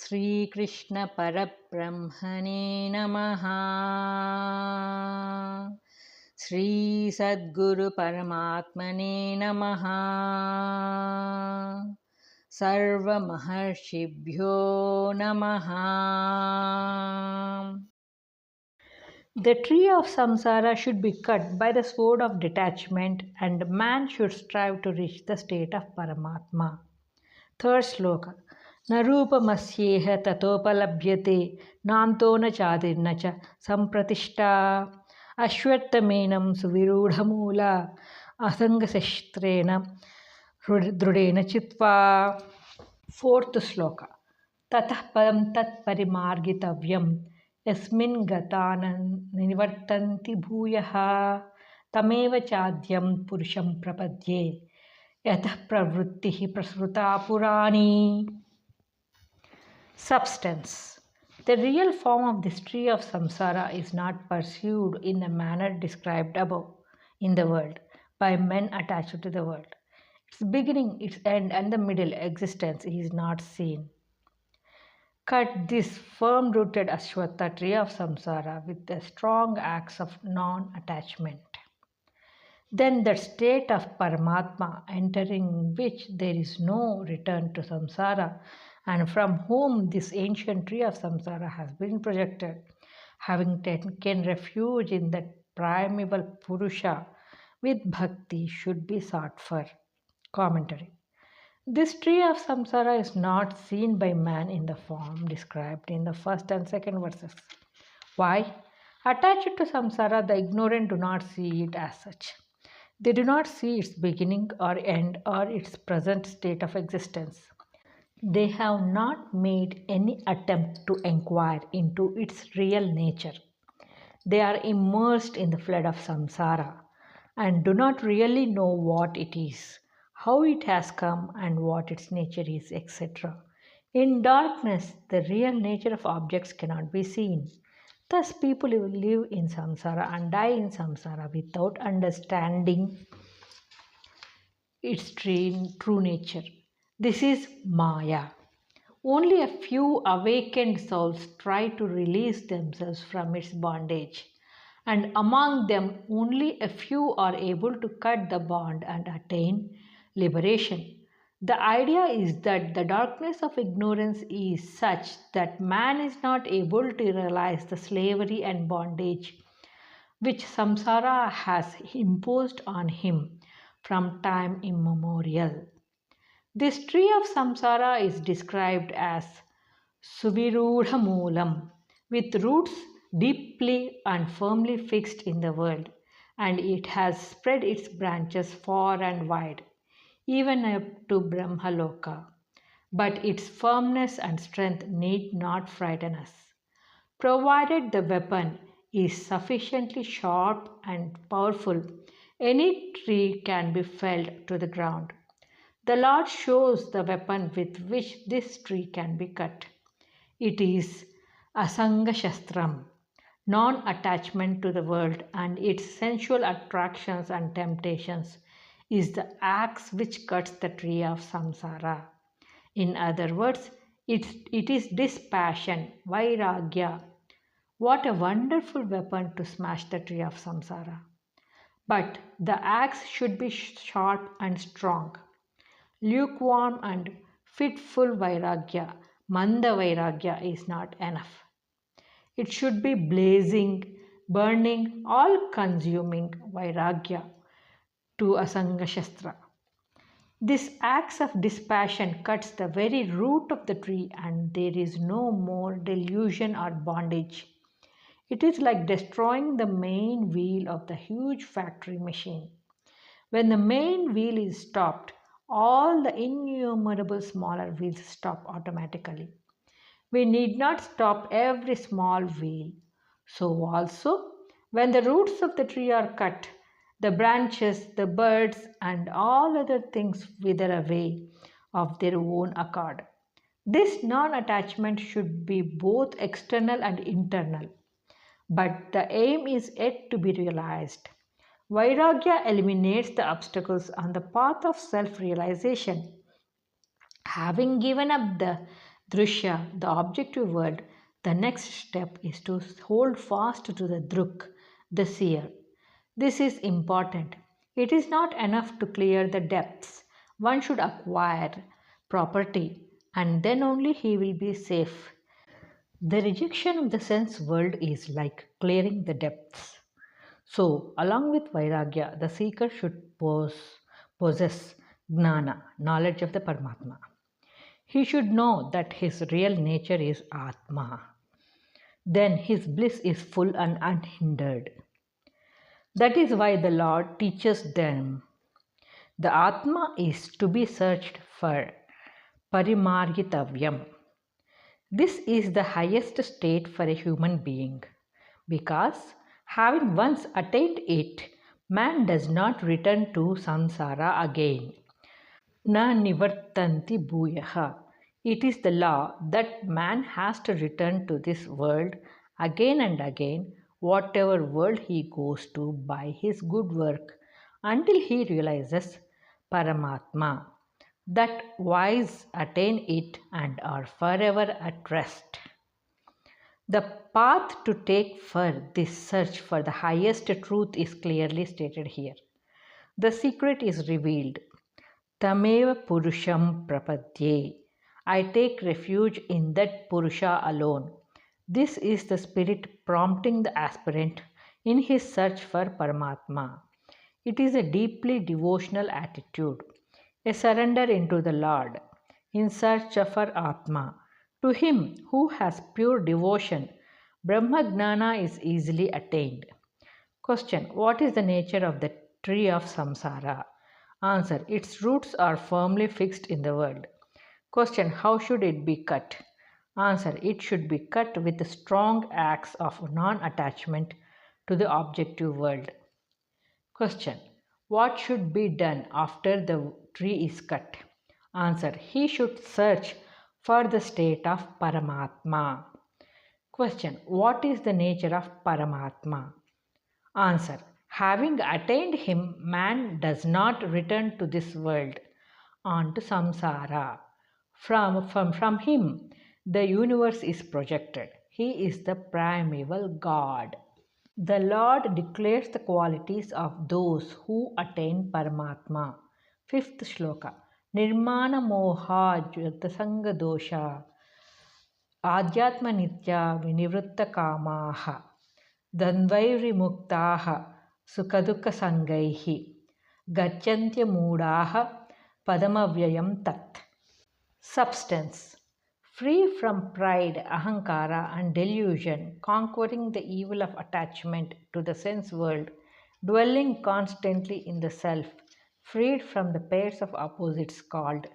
Sri Krishna Parabrahmane Namaha. Sri Sadguru Paramatmane Namaha. Sarva Maharshibhyo Namaha. The tree of samsara should be cut by the sword of detachment, and man should strive to reach the state of Paramatma. Third sloka. Narupamasyeha tatopalabhyate nanto na chadirna cha sampratishta ashwatthamenam suvirudhamula asangasashtrena drudena chitva. Fourth sloka. Tatah param tat parimargitavyam yasmin gatanan nivartanti bhuyaha tameva chadyam purusham prapadye yatah pravrittihi prasruta purani. Substance. The real form of this tree of samsara is not pursued in the manner described above in the world by men attached to the world. Its beginning, its end, and the middle existence is not seen. Cut this firm-rooted Ashwatha tree of samsara with the strong axe of non-attachment. Then that state of Paramatma, entering which there is no return to samsara, and from whom this ancient tree of samsara has been projected, having taken refuge in that primeval Purusha, with bhakti should be sought for. Commentary. This tree of samsara is not seen by man in the form described in the first and second verses. Why? Attached to samsara, the ignorant do not see it as such. They do not see its beginning or end or its present state of existence. They have not made any attempt to inquire into its real nature. They are immersed in the flood of samsara and do not really know what it is, how it has come, and what its nature is, etc. In darkness, the real nature of objects cannot be seen. Thus, people live in samsara and die in samsara without understanding its true nature. This is Maya. Only a few awakened souls try to release themselves from its bondage, and among them, only a few are able to cut the bond and attain liberation. The idea is that the darkness of ignorance is such that man is not able to realize the slavery and bondage which samsara has imposed on him from time immemorial. This tree of samsara is described as Suvirudha Moolam, with roots deeply and firmly fixed in the world, and it has spread its branches far and wide, even up to Brahmaloka. But its firmness and strength need not frighten us. Provided the weapon is sufficiently sharp and powerful, any tree can be felled to the ground. The Lord shows the weapon with which this tree can be cut. It is Asanga Shastram, non-attachment to the world and its sensual attractions and temptations, is the axe which cuts the tree of samsara. In other words, it is dispassion, vairagya. What a wonderful weapon to smash the tree of samsara. But the axe should be sharp and strong. Lukewarm and fitful vairagya, manda vairagya, is not enough. It should be blazing, burning, all-consuming vairagya to Asanga Shastra. This axe of dispassion cuts the very root of the tree, and there is no more delusion or bondage. It is like destroying the main wheel of the huge factory machine. When the main wheel is stopped, all the innumerable smaller wheels stop automatically. We need not stop every small wheel. So also, when the roots of the tree are cut, the branches, the birds, and all other things wither away of their own accord. This non-attachment should be both external and internal, but the aim is yet to be realized. Vairagya eliminates the obstacles on the path of self-realization. Having given up the Drishya, the objective world, the next step is to hold fast to the druk, the seer. This is important. It is not enough to clear the depths. One should acquire property and then only he will be safe. The rejection of the sense world is like clearing the depths. So, along with Vairagya, the seeker should possess Gnana, knowledge of the Paramatma. He should know that his real nature is Atma. Then his bliss is full and unhindered. That is why the Lord teaches them. The Atma is to be searched for Parimargitavyam. This is the highest state for a human being because having once attained it, man does not return to samsara again. Na nivartanti bhuyaha. It is the law that man has to return to this world again and again, whatever world he goes to by his good work, until he realizes Paramatma. That wise attain it and are forever at rest. The path to take for this search for the highest truth is clearly stated here. The secret is revealed. Tameva Purusham Prapadye. I take refuge in that Purusha alone. This is the spirit prompting the aspirant in his search for Paramatma. It is a deeply devotional attitude, a surrender into the Lord, in search of our Atma. To him who has pure devotion, Brahmagnana is easily attained. Question: what is the nature of the tree of samsara? Answer: its roots are firmly fixed in the world. Question: how should it be cut? Answer: it should be cut with strong acts of non attachment to the objective world. Question: what should be done after the tree is cut? Answer: he should search for the state of Paramatma. Question: what is the nature of Paramatma? Answer: having attained him, man does not return to this world, on to samsara. From him, the universe is projected. He is the primeval God. The Lord declares the qualities of those who attain Paramatma. Fifth shloka. Nirmana moha jyotasanga dosha आध्यात्म नित्या विनिवृत्त कामाः द्वन्द्वैर्विमुक्ताः सुखदुःखसङ्गैः गच्छन्त्यमूढाः पदमव्ययं तत्. Substance. Free from pride, ahankara, and delusion, conquering the evil of attachment to the sense world, dwelling constantly in the self, freed from the pairs of opposites called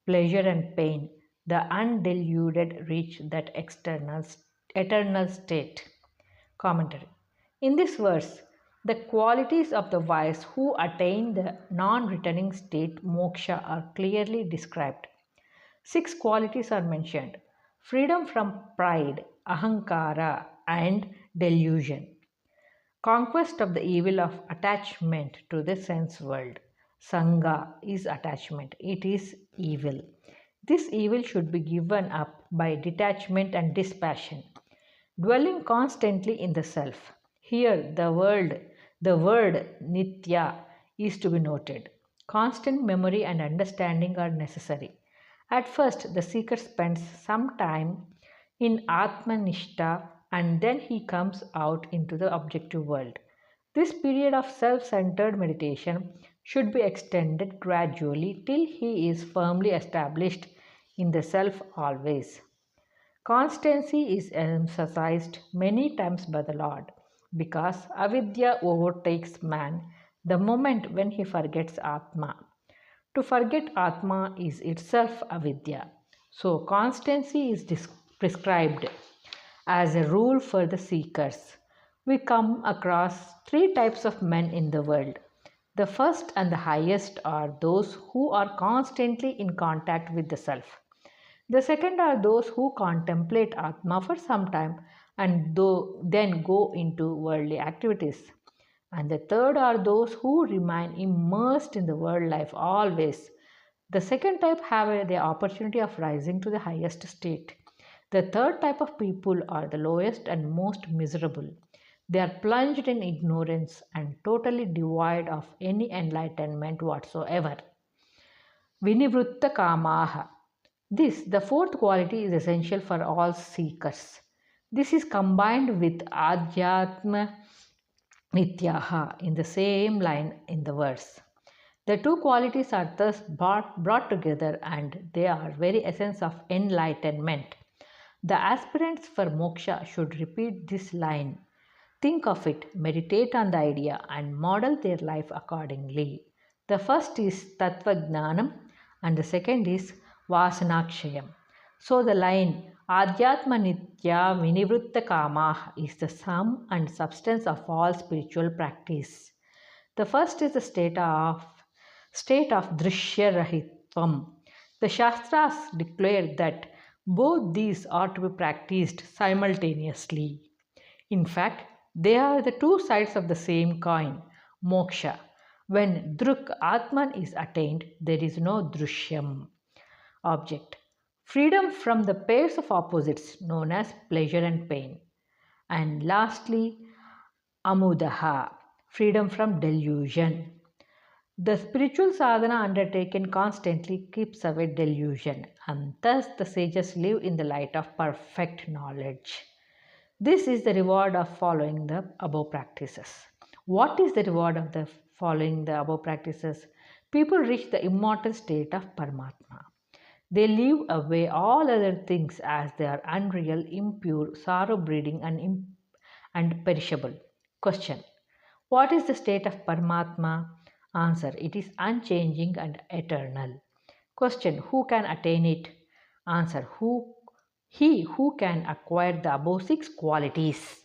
pleasure and pain, the undeluded reach that eternal state. Commentary. In this verse, the qualities of the wise who attain the non returning state moksha are clearly described. 6 qualities are mentioned: freedom from pride, ahankara, and delusion, conquest of the evil of attachment to the sense world. Sangha is attachment, it is evil. This evil should be given up by detachment and dispassion. Dwelling constantly in the self. Here the word nitya is to be noted. Constant memory and understanding are necessary. At first, the seeker spends some time in Atmanishta and then he comes out into the objective world. This period of self centered meditation should be extended gradually till he is firmly established in the self always. Constancy is emphasized many times by the Lord because avidya overtakes man the moment when he forgets Atma. To forget Atma is itself avidya. So, constancy is prescribed as a rule for the seekers. We come across 3 types of men in the world. The first and the highest are those who are constantly in contact with the self. The second are those who contemplate Atma for some time and then go into worldly activities. And the third are those who remain immersed in the world life always, The second type have the opportunity of rising to the highest state. The third type of people are the lowest and most miserable. They are plunged in ignorance and totally devoid of any enlightenment whatsoever. Vinivritta kamaha. This, the fourth quality, is essential for all seekers. This is combined with adhyatma nityaha in the same line in the verse. The two qualities are thus brought together and they are very essence of enlightenment. The aspirants for moksha should repeat this line. Think of it, meditate on the idea, and model their life accordingly. The first is Tattva Gnanam and the second is Vasanakshayam. So the line Adhyatma Nitya Vinivritta Kama is the sum and substance of all spiritual practice. The first is the state of Drishya Rahitvam. The Shastras declare that both these are to be practiced simultaneously. In fact, they are the two sides of the same coin, moksha. When Druk Atman is attained, there is no Drishyam object. Freedom from the pairs of opposites known as pleasure and pain. And lastly, Amudaha, freedom from delusion. The spiritual sadhana undertaken constantly keeps away delusion, and thus the sages live in the light of perfect knowledge. This is the reward of following the above practices. What is the reward of the following the above practices? People reach the immortal state of Paramatma. They leave away all other things as they are unreal, impure, sorrow breeding, and perishable. Question: what is the state of Paramatma? Answer: it is unchanging and eternal. Question: who can attain it? Answer: he who can acquire the above six qualities.